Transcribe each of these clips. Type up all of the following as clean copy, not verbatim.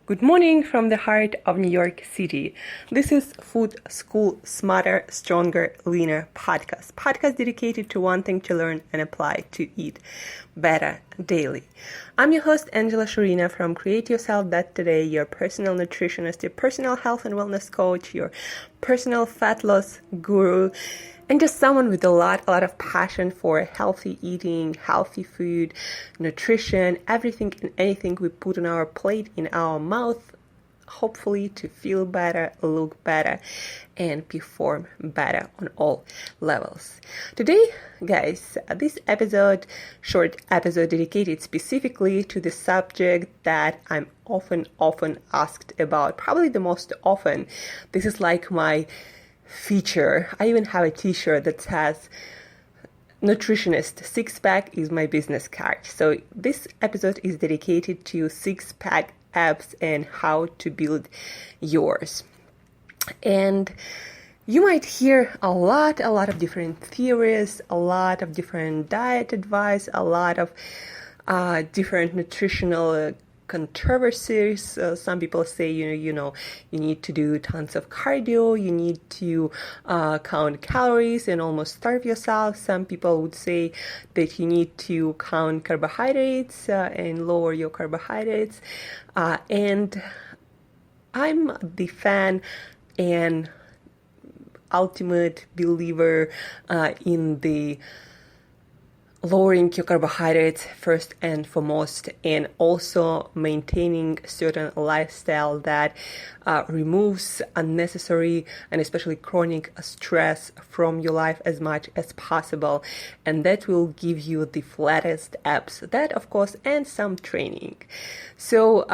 Good morning from the heart of New York City. This is Food School Smarter, Stronger, Leaner podcast dedicated to wanting to learn and apply to eat better daily. I'm your host, Angela Shurina from Create Yourself That Today, your personal nutritionist, your personal health and wellness coach, your personal fat loss guru, and just someone with a lot of passion for healthy eating, healthy food, nutrition, everything and anything we put on our plate, in our mouth, hopefully to feel better, look better, and perform better on all levels. Today, guys, this short episode dedicated specifically to the subject that I'm often asked about, probably the most often. This is like my feature. I even have a t-shirt that says nutritionist, six-pack is my business card. So this episode is dedicated to six-pack abs and how to build yours. And you might hear a lot of different theories, a lot of different diet advice, a lot of different nutritional controversies. Some people say, you need to do tons of cardio, you need to count calories and almost starve yourself. Some people would say that you need to count carbohydrates and lower your carbohydrates. And I'm the fan and ultimate believer in the lowering your carbohydrates first and foremost, and also maintaining certain lifestyle that removes unnecessary and especially chronic stress from your life as much as possible, and that will give you the flattest abs. That, of course, and some training. So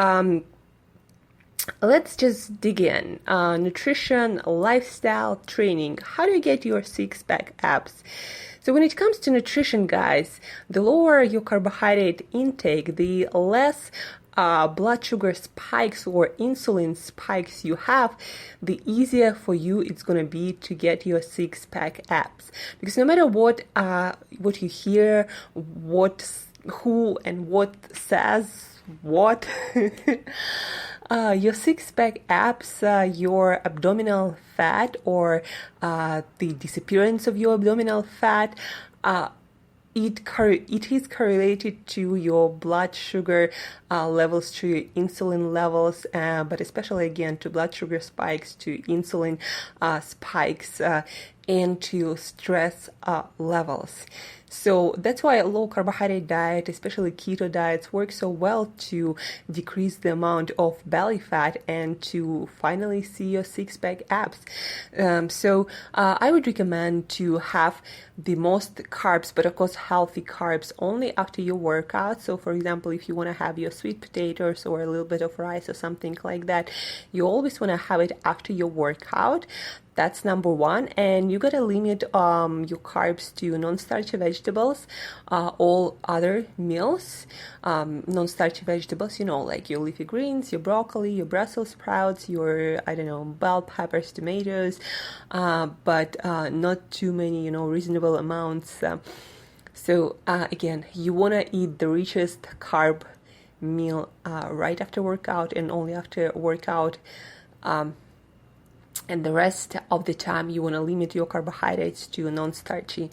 let's just dig in. Nutrition, lifestyle, training. How do you get your six-pack abs? So when it comes to nutrition, guys, the lower your carbohydrate intake, the less blood sugar spikes or insulin spikes you have, the easier for you it's going to be to get your six-pack abs. Because no matter what you hear, who and what says what, your six-pack abs, your abdominal fat, or the disappearance of your abdominal fat, it is correlated to your blood sugar levels, to your insulin levels, but especially again to blood sugar spikes, to insulin spikes, and to stress levels. So that's why a low carbohydrate diet, especially keto diets, work so well to decrease the amount of belly fat and to finally see your six-pack abs. So I would recommend to have the most carbs, but of course healthy carbs, only after your workout. So for example, if you want to have your sweet potatoes or a little bit of rice or something like that, you always want to have it after your workout. That's number one. And you gotta limit your carbs to non-starchy vegetables, all other meals, non-starchy vegetables, like your leafy greens, your broccoli, your Brussels sprouts, your, bell peppers, tomatoes, but not too many, reasonable amounts. So again, you wanna eat the richest carb meal right after workout and only after workout. And the rest of the time, you want to limit your carbohydrates to non-starchy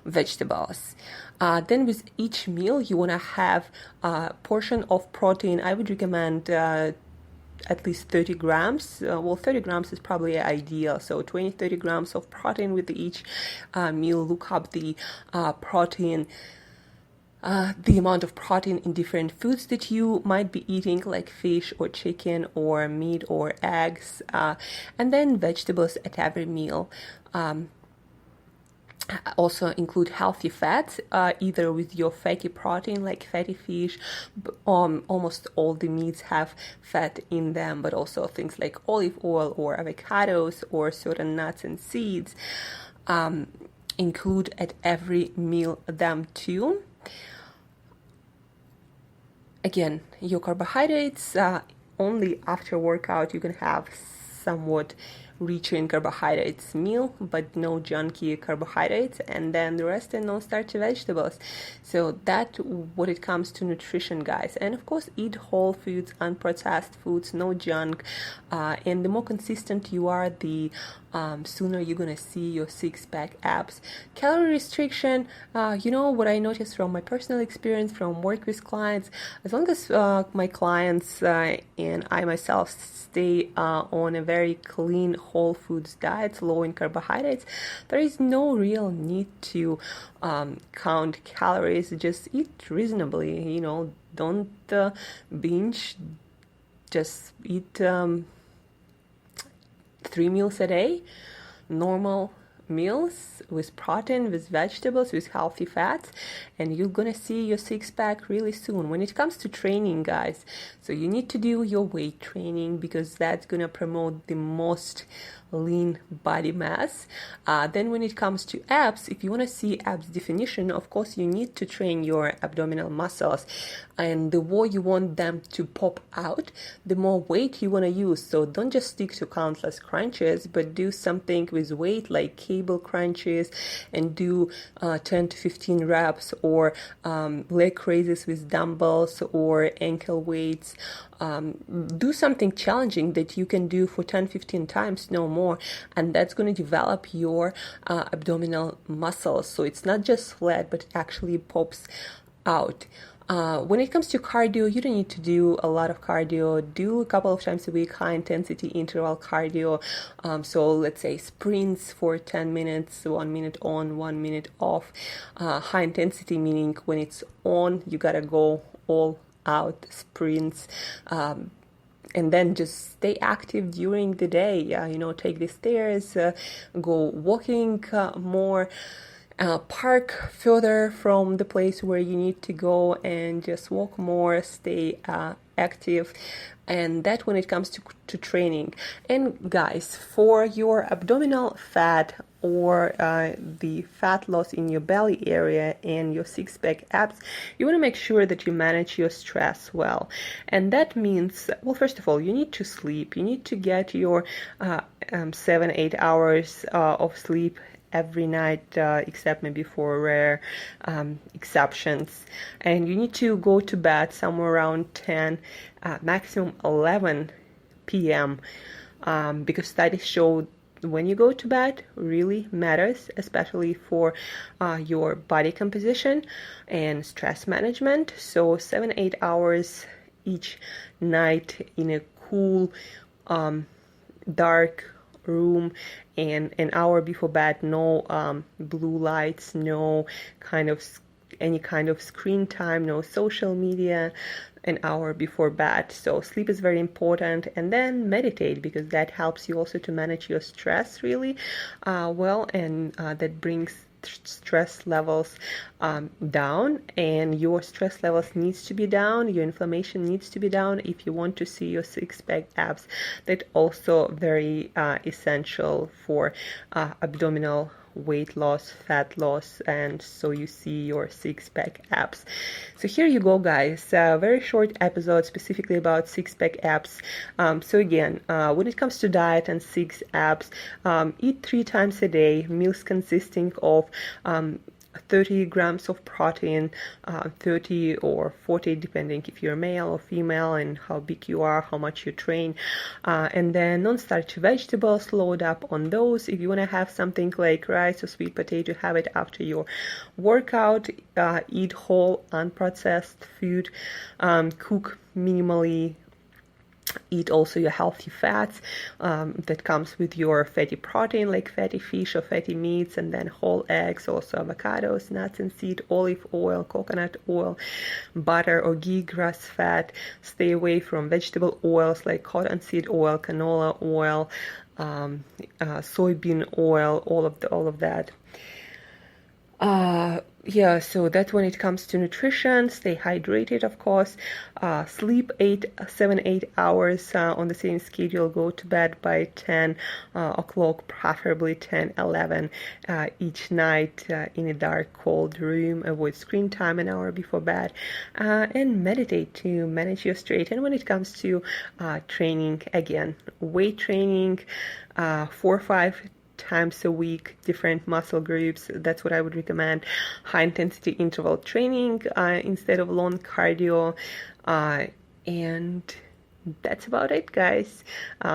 vegetables. Then with each meal, you want to have a portion of protein. I would recommend at least 30 grams. 30 grams is probably ideal. So 30 grams of protein with each meal. Look up the protein. The amount of protein in different foods that you might be eating, like fish or chicken or meat or eggs, and then vegetables at every meal. Also include healthy fats, either with your fatty protein like fatty fish. Almost all the meats have fat in them, but also things like olive oil or avocados or certain nuts and seeds. Include at every meal them too. Again, your carbohydrates, only after workout you can have somewhat rich in carbohydrates meal, but no junky carbohydrates, and then the rest are non-starchy vegetables. So that what it comes to nutrition, guys. And of course, eat whole foods, unprocessed foods, no junk. And the more consistent you are, the sooner you're gonna see your six-pack abs. Calorie restriction, what I noticed from my personal experience from work with clients, as long as my clients and I myself stay on a very clean whole foods diet, low in carbohydrates, there is no real need to count calories. Just eat reasonably, don't binge, just eat 3 meals a day, normal meals with protein, with vegetables, with healthy fats, and you're gonna see your six-pack really soon. When it comes to training, guys, so you need to do your weight training because that's gonna promote the most lean body mass. Then when it comes to abs, if you want to see abs definition, of course you need to train your abdominal muscles, and the more you want them to pop out, the more weight you want to use. So don't just stick to countless crunches, but do something with weight like cable crunches, and do 10 to 15 reps, or leg raises with dumbbells or ankle weights. Do something challenging that you can do for 10-15 times, no more, and that's going to develop your abdominal muscles. So it's not just flat, but it actually pops out. When it comes to cardio, you don't need to do a lot of cardio. Do a couple of times a week high intensity interval cardio. So let's say sprints for 10 minutes, 1 minute on, 1 minute off. High intensity meaning when it's on, you gotta go all out sprints, and then just stay active during the day. Take the stairs, go walking more, park further from the place where you need to go, and just walk more, stay active. And that when it comes to training. And guys, for your abdominal fat or the fat loss in your belly area and your six-pack abs, you want to make sure that you manage your stress well. And that means, well, first of all, you need to sleep. You need to get your 7-8 hours of sleep every night, except maybe for rare exceptions. And you need to go to bed somewhere around 10, maximum 11 p.m. Because studies show when you go to bed really matters, especially for your body composition and stress management. So 7-8 hours each night in a cool, dark room, and an hour before bed, no blue lights, no any kind of screen time, no social media, an hour before bed. So sleep is very important. And then meditate, because that helps you also to manage your stress really well, and that brings stress levels down, and your stress levels needs to be down, your inflammation needs to be down if you want to see your six-pack abs. That also very essential for abdominal weight loss, fat loss, and so you see your six-pack abs. So here you go, guys, a very short episode specifically about six-pack abs. So again, when it comes to diet and six abs, eat 3 times a day, meals consisting of 30 grams of protein, 30 or 40 depending if you're male or female and how big you are, how much you train, and then non-starchy vegetables, load up on those. If you want to have something like rice or sweet potato, have it after your workout. Eat whole unprocessed food, cook minimally. Eat also your healthy fats that comes with your fatty protein, like fatty fish or fatty meats, and then whole eggs, also avocados, nuts and seed, olive oil, coconut oil, butter or ghee, grass fat. Stay away from vegetable oils like cottonseed oil, canola oil, soybean oil, all of that. Yeah, so that's when it comes to nutrition. Stay hydrated, of course. Sleep 7-8 hours on the same schedule. Go to bed by 10 o'clock, preferably 10-11 each night in a dark, cold room. Avoid screen time an hour before bed, and meditate to manage your stress. And when it comes to training, again, weight training, 4 or 5 times a week, different muscle groups. That's what I would recommend. High intensity interval training instead of long cardio. And that's about it, guys.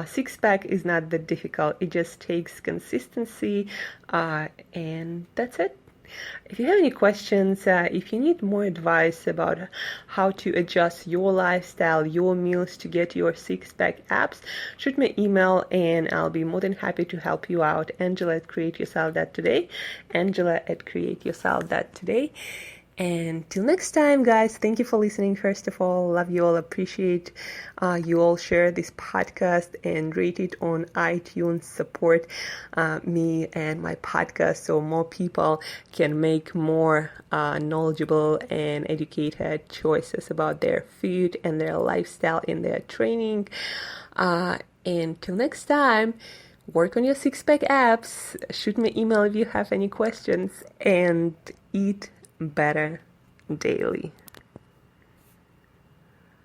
Six pack is not that difficult. It just takes consistency, and that's it. If you have any questions, if you need more advice about how to adjust your lifestyle, your meals to get your six-pack abs, shoot me an email and I'll be more than happy to help you out. Angela at createyourself.today. Angela at createyourself.today. And till next time, guys, thank you for listening. First of all, love you all, appreciate you all share this podcast and rate it on iTunes. Support me and my podcast so more people can make more knowledgeable and educated choices about their food and their lifestyle in their training. And till next time, work on your six-pack abs. Shoot me an email if you have any questions, and eat better daily.